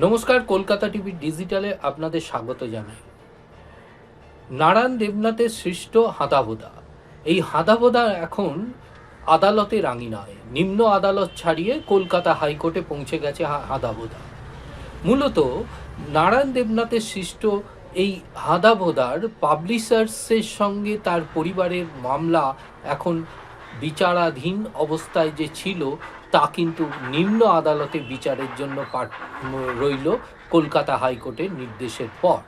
নমস্কার, কলকাতা টিভি ডিজিটালে আপনাদের স্বাগত জানাই। নারায়ণ দেবনাথের সৃষ্ট হাঁদাভোঁদা, এই হাঁদাভোঁদা এখন আদালতের আঙিনায়, নিম্ন আদালত ছাড়িয়ে কলকাতা হাইকোর্টে পৌঁছে গেছে হাঁদাভোঁদা। মূলত নারায়ণ দেবনাথের সৃষ্ট এই হাঁদাভোঁদার পাবলিশার্সের সঙ্গে তার পরিবারের মামলা এখন বিচারাধীন অবস্থায় যে ছিল তা কিন্তু নিম্ন আদালতে বিচারের জন্য রইল কলকাতা হাইকোর্টের নির্দেশের পর।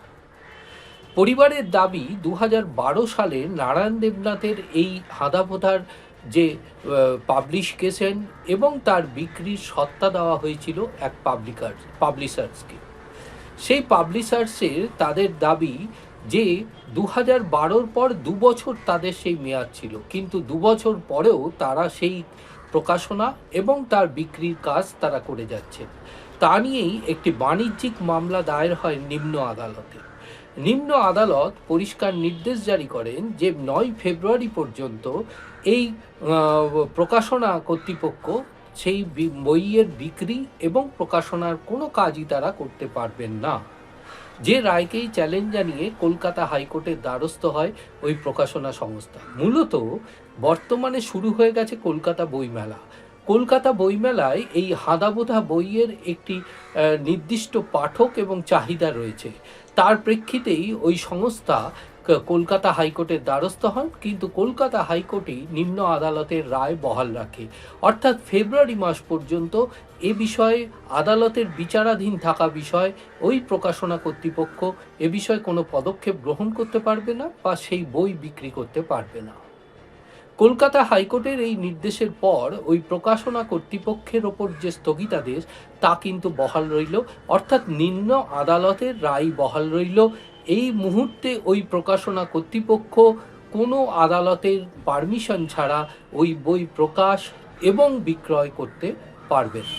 পরিবারের দাবি 2012 সালে নারায়ণ দেবনাথের এই হাঁদাভোঁদার যে পাবলিকেশন এবং তার বিক্রির সত্তা দেওয়া হয়েছিল এক পাবলিশার্সকে। সেই পাবলিশার্সের তাদের দাবি যে 2012-র পর 2 বছর তাদের সেই মেয়াদ ছিল, কিন্তু 2 বছর পরেও তারা সেই প্রকাশনা এবং তার বিক্রির কাজ তারা করে যাচ্ছে। তা নিয়েই একটি বাণিজ্যিক মামলা দায়ের হয় নিম্ন আদালতে। নিম্ন আদালত পরিষ্কার নির্দেশ জারি করেন যে 9 ফেব্রুয়ারি পর্যন্ত এই প্রকাশনা কর্তৃপক্ষ সেই বইয়ের বিক্রি এবং প্রকাশনার কোনো কাজই তারা করতে পারবেন না। যে রায়কেই চ্যালেঞ্জ জানিয়ে কলকাতা হাইকোর্টের দ্বারস্থ হয় ওই প্রকাশনা সংস্থা। মূলত বর্তমানে শুরু হয়ে গেছে কলকাতা বইমেলা। কলকাতা বইমেলায় এই হাঁদাভোঁদা বইয়ের একটি নির্দিষ্ট পাঠক এবং চাহিদা রয়েছে। তার প্রেক্ষিতেই ওই সংস্থা কলকাতা হাইকোর্টের দ্বারস্থ হন, কিন্তু কলকাতা হাইকোর্টই নিম্ন আদালতের রায় বহাল রাখে। অর্থাৎ ফেব্রুয়ারি মাস পর্যন্ত এ বিষয়ে আদালতের বিচারাধীন থাকা বিষয় ওই প্রকাশনা কর্তৃপক্ষ এ বিষয়ে কোনো পদক্ষেপ গ্রহণ করতে পারবে না বা সেই বই বিক্রি করতে পারবে না। কলকাতা হাইকোর্টের এই নির্দেশের পর ওই প্রকাশনা কর্তৃপক্ষের ওপর যে স্থগিতাদেশ তা কিন্তু বহাল রইল, অর্থাৎ নিম্ন আদালতের রায় বহাল রইল। এই মুহূর্তে ওই প্রকাশনা কর্তৃপক্ষ কোনো আদালতের পারমিশন ছাড়া ওই বই প্রকাশ এবং বিক্রয় করতে পারবে না।